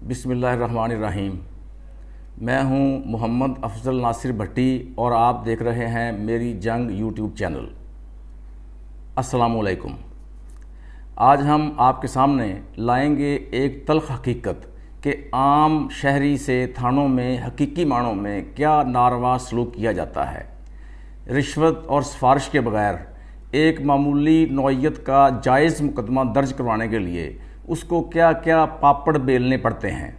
बिस्मिल्लाहिर्रहमानिर्रहीम। मैं हूं मोहम्मद अफजल नासिर भट्टी और आप देख रहे हैं मेरी जंग यूट्यूब चैनल। अस्सलामुअलैकुम। आज हम आपके सामने लाएंगे एक तल्ख हकीकत कि आम शहरी से थानों में हकीकी मानों में क्या नारवा सलूक किया जाता है। रिश्वत और सिफारिश के बगैर एक मामूली नौइयत का जायज़ मुकदमा दर्ज करवाने के लिए उसको क्या क्या पापड़ बेलने पड़ते हैं,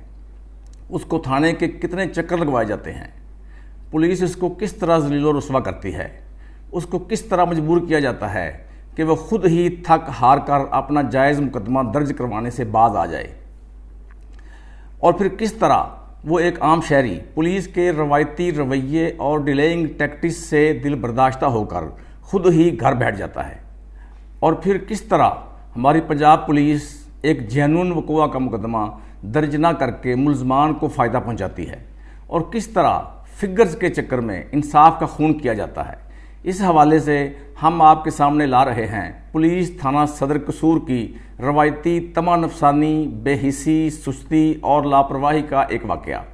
उसको थाने के कितने चक्कर लगवाए जाते हैं, पुलिस इसको किस तरह ज़लील व रुस्वा करती है, उसको किस तरह मजबूर किया जाता है कि वह खुद ही थक हार कर अपना जायज़ मुकदमा दर्ज करवाने से बाज आ जाए, और फिर किस तरह वो एक आम शहरी पुलिस के रवायती रवैये और डिलेइंग टैक्टिक्स से दिल बर्दाश्ता होकर खुद ही घर बैठ जाता है, और फिर किस तरह हमारी पंजाब पुलिस एक जेन्युइन वक़ुआ का मुकदमा दर्ज ना करके मुलजमान को फ़ायदा पहुंचाती है, और किस तरह फिगर्स के चक्कर में इंसाफ का खून किया जाता है। इस हवाले से हम आपके सामने ला रहे हैं पुलिस थाना सदर कसूर की रवायती तमा नफसानी, बेहिसी, सुस्ती और लापरवाही का एक वाक़या।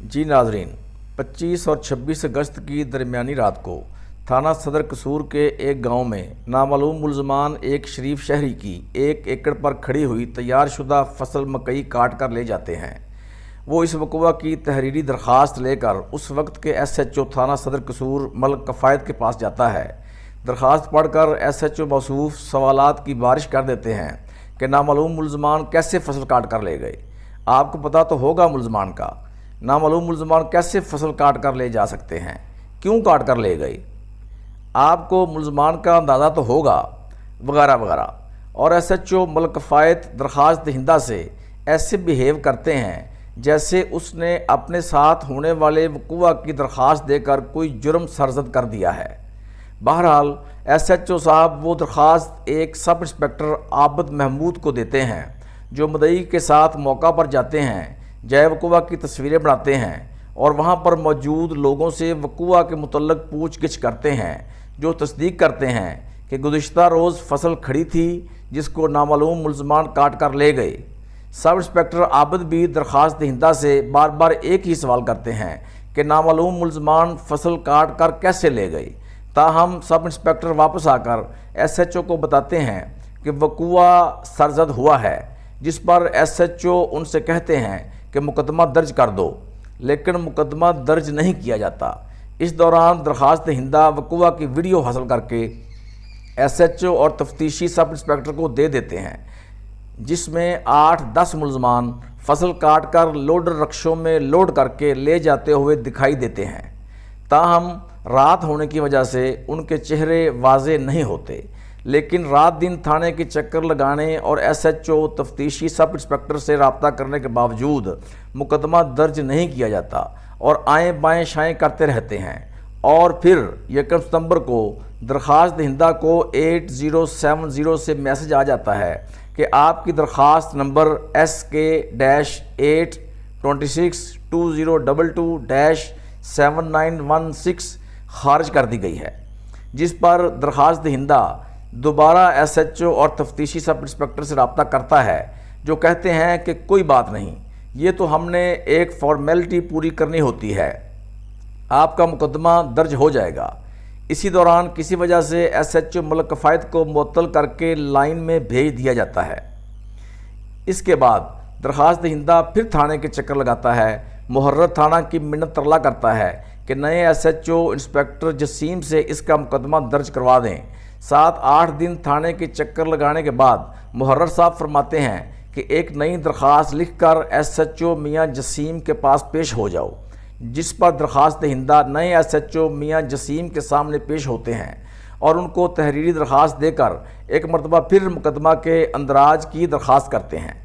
जी नाज़रीन, 25 और 26 अगस्त की दरमियानी रात को थाना सदर कसूर के एक गांव में नामालूम मुलजमान एक शरीफ शहरी की 1 एकड़ पर खड़ी हुई तैयार शुदा फसल मकई काट कर ले जाते हैं। वो इस वक़ुआ की तहरीरी दरख्वास्त लेकर उस वक्त के SHO थाना सदर कसूर मलिक कफ़ायत के पास जाता है। दरख्वास्त पढ़कर SHO मौसूफ सवालात की बारिश कर देते हैं कि नामालूम मुलजमान कैसे फसल काट कर ले गए। आपको पता तो होगा मुलजमान का, नामालूम मुलजमान कैसे फसल काट कर ले जा सकते हैं, क्यों काट कर ले गए, आपको मुलजमान का अंदाज़ा तो होगा, वगैरह वगैरह। और SHO मलिक कफ़ायत दरख्वास्त दहिंदा से ऐसे बिहेव करते हैं जैसे उसने अपने साथ होने वाले वक़ुआ की दरख्वास्त देकर कोई जुर्म सरज़द कर दिया है। बहरहाल SHO साहब वो दरख्वास्त एक सब इंस्पेक्टर आबिद महमूद को देते हैं, जो मुद्दई के साथ मौका पर जाते हैं, जय वक़ुआ की तस्वीरें बनाते हैं और वहाँ पर मौजूद लोगों से वक़ुआ के मुतल्लिक़ पूछ गिछ करते हैं, जो तस्दीक करते हैं कि गुज़िश्ता रोज़ फसल खड़ी थी जिसको नामालूम मुलजमान काट कर ले गए। सब इंस्पेक्टर आबिद भी दरख्वास्त दहिंदा से बार बार एक ही सवाल करते हैं कि नामालूम मुलजमान फसल काट कर कैसे ले गए। ताहम सब इंस्पेक्टर वापस आकर SHO को बताते हैं कि वक़ुआ सरज़द हुआ है, जिस पर SHO उनसे कहते हैं कि मुकदमा दर्ज कर दो, लेकिन मुकदमा दर्ज नहीं किया जाता। इस दौरान दरख्वास्त दहिंदा वक़ुआ की वीडियो हासिल करके SHO और तफ्तीशी सब इंस्पेक्टर को दे देते हैं, जिसमें 8-10 मुलजमान फसल काट कर लोडर रक्शों में लोड करके ले जाते हुए दिखाई देते हैं। ताहम रात होने की वजह से उनके चेहरे वाज़े नहीं होते, लेकिन रात दिन थाने के चक्कर लगाने और SHO तफ्तीशी सब इंस्पेक्टर से रब्ता करने के बावजूद मुकदमा दर्ज नहीं किया जाता और आएँ बाएँ शाएँ करते रहते हैं। और फिर 1 सितंबर को दरख्वास्त दहिंदा को 8070 से मैसेज आ जाता है कि आपकी दरख्वास्त नंबर SK-82022-7916 खारिज कर दी गई है, जिस पर दरख्वास्त दहिंदा दोबारा SHO और तफ्तीशी सब इंस्पेक्टर से रब्ता करता है, जो कहते हैं कि कोई बात नहीं, ये तो हमने एक फॉर्मेलिटी पूरी करनी होती है, आपका मुकदमा दर्ज हो जाएगा। इसी दौरान किसी वजह से SHO मलिक कफ़ायत को मुअत्तल करके लाइन में भेज दिया जाता है। इसके बाद दरख्वास्त दहिंदा फिर थाने के चक्कर लगाता है, मुहर्रर थाना की मिन्नत तरला करता है कि नए SHO इंस्पेक्टर जसीम से इसका मुकदमा दर्ज करवा दें। 7-8 दिन थाने के चक्कर लगाने के बाद मुहर्रर साहब फरमाते हैं कि एक नई दरख्वास्त लिखकर SHO मियाँ जसीम के पास पेश हो जाओ, जिस पर दरख्वास्त दहिंदा नए SHO मियाँ जसीम के सामने पेश होते हैं और उनको तहरीरी दरख्वास्त देकर एक मरतबा फिर मुकदमा के अंदराज की दरख्वास्त करते हैं।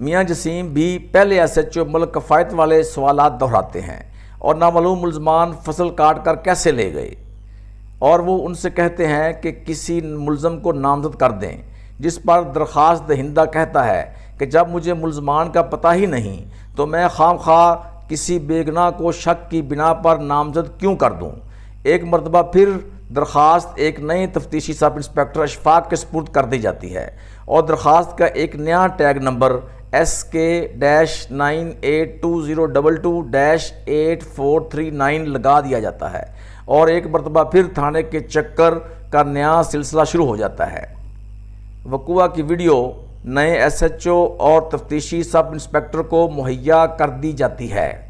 मियाँ जसीम भी पहले SHO मलिक कफ़ायत वाले सवालात दोहराते हैं और नामालूम मुलजमान फसल काट कर कैसे ले गए, और वो उनसे कहते हैं कि किसी मुलज़म को नामज़द कर दें, जिस पर दरख्वास्त दहिंदा कहता है कि जब मुझे मुलजमान का पता ही नहीं तो मैं खामखा किसी बेगुनाह को शक की बिना पर नामज़द क्यों कर दूं। एक मरतबा फिर درخواست ایک نئے تفتیشی سب انسپیکٹر اشفاق کے سپرد کر دی جاتی ہے اور درخواست کا ایک نیا ٹیگ نمبر SK-982022-8439 لگا دیا جاتا ہے اور ایک مرتبہ پھر تھانے کے چکر کا نیا سلسلہ شروع ہو جاتا ہے۔ وقوع کی ویڈیو نئے SHO اور تفتیشی سب انسپیکٹر کو مہیا کر دی جاتی ہے،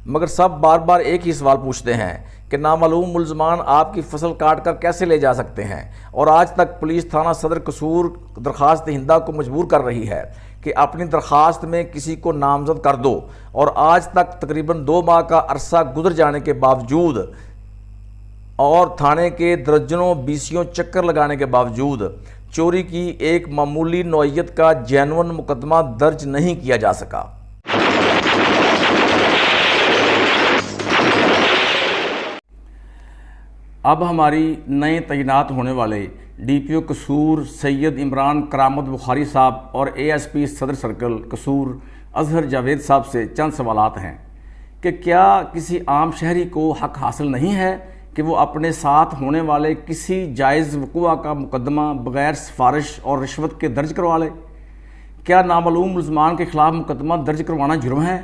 مگر سب بار بار ایک ہی سوال پوچھتے ہیں کہ نامعلوم ملزمان آپ کی فصل کاٹ کر کیسے لے جا سکتے ہیں، اور آج تک پولیس تھانہ صدر قصور درخواست دہندہ کو مجبور کر رہی ہے کہ اپنی درخواست میں کسی کو نامزد کر دو، اور آج تک تقریباً 2 ماہ کا عرصہ گزر جانے کے باوجود اور تھانے کے درجنوں BCO چکر لگانے کے باوجود چوری کی ایک معمولی نوعیت کا جینون مقدمہ درج نہیں کیا جا سکا۔ اب ہماری نئے تعینات ہونے والے DPO قصور سید عمران کرامت بخاری صاحب اور ASP صدر سرکل قصور اظہر جاوید صاحب سے چند سوالات ہیں کہ کیا کسی عام شہری کو حق حاصل نہیں ہے کہ وہ اپنے ساتھ ہونے والے کسی جائز وقوع کا مقدمہ بغیر سفارش اور رشوت کے درج کروا لے؟ کیا نامعلوم ملزمان کے خلاف مقدمہ درج کروانا جرم ہے؟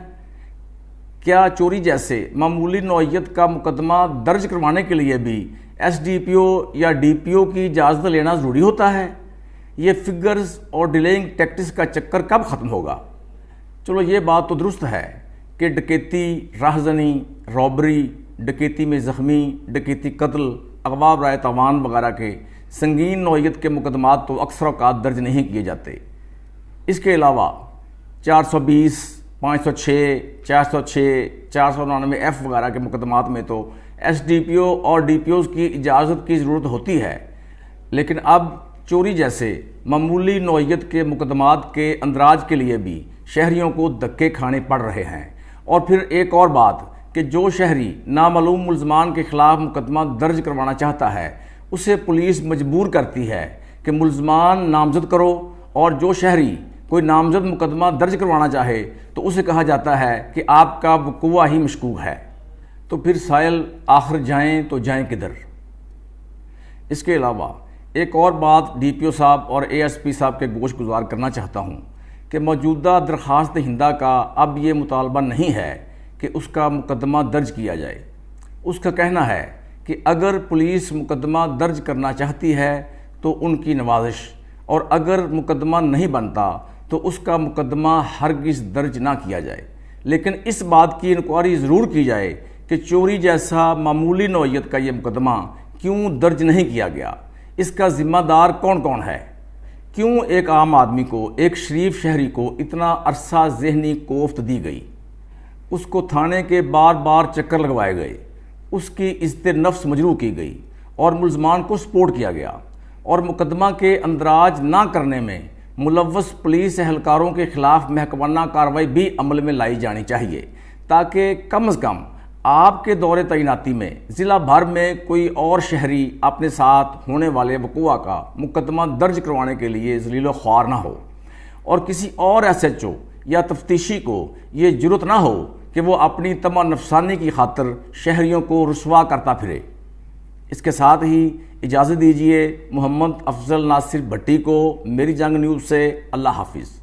کیا چوری جیسے معمولی نوعیت کا مقدمہ درج کروانے کے لیے بھی SDPO یا DPO کی اجازت لینا ضروری ہوتا ہے؟ یہ فگرز اور ڈیلینگ ٹیکٹس کا چکر کب ختم ہوگا؟ چلو یہ بات تو درست ہے کہ ڈکیتی، راہزنی، رابری، ڈکیتی میں زخمی، ڈکیتی قتل، اغوا برائے تاوان وغیرہ کے سنگین نوعیت کے مقدمات تو اکثر اوقات درج نہیں کیے جاتے۔ اس کے علاوہ 420، 506، 406، 499F وغیرہ کے مقدمات میں تو SDPO اور DPOs کی اجازت کی ضرورت ہوتی ہے، لیکن اب چوری جیسے معمولی نوعیت کے مقدمات کے اندراج کے لیے بھی شہریوں کو دھکے کھانے پڑ رہے ہیں۔ اور پھر ایک اور بات کہ جو شہری نامعلوم ملزمان کے خلاف مقدمہ درج کروانا چاہتا ہے اسے پولیس مجبور کرتی ہے کہ ملزمان نامزد کرو، اور جو شہری کوئی نامزد مقدمہ درج کروانا چاہے تو اسے کہا جاتا ہے کہ آپ کا وقوع ہی مشکوک ہے۔ تو پھر سائل آخر جائیں تو جائیں کدھر؟ اس کے علاوہ ایک اور بات DPO صاحب اور ASP صاحب کے گوش گزار کرنا چاہتا ہوں کہ موجودہ درخواست دہندہ کا اب یہ مطالبہ نہیں ہے کہ اس کا مقدمہ درج کیا جائے۔ اس کا کہنا ہے کہ اگر پولیس مقدمہ درج کرنا چاہتی ہے تو ان کی نوازش، اور اگر مقدمہ نہیں بنتا تو اس کا مقدمہ ہرگز درج نہ کیا جائے، لیکن اس بات کی انکوائری ضرور کی جائے کہ چوری جیسا معمولی نوعیت کا یہ مقدمہ کیوں درج نہیں کیا گیا، اس کا ذمہ دار کون کون ہے، کیوں ایک عام آدمی کو، ایک شریف شہری کو اتنا عرصہ ذہنی کوفت دی گئی، اس کو تھانے کے بار بار چکر لگوائے گئے، اس کی عزت نفس مجروح کی گئی اور ملزمان کو سپورٹ کیا گیا، اور مقدمہ کے اندراج نہ کرنے میں ملوث پولیس اہلکاروں کے خلاف محکمانہ کارروائی بھی عمل میں لائی جانی چاہیے، تاکہ کم از کم آپ کے دور تعیناتی میں ضلع بھر میں کوئی اور شہری اپنے ساتھ ہونے والے وقوع کا مقدمہ درج کروانے کے لیے ذلیل و خوار نہ ہو، اور کسی اور SHO یا تفتیشی کو یہ جرأت نہ ہو کہ وہ اپنی طمع نفسانی کی خاطر شہریوں کو رسوا کرتا پھرے۔ اس کے ساتھ ہی اجازت دیجیے محمد افضل ناصر بھٹی کو میری جنگ نیوز سے۔ اللہ حافظ۔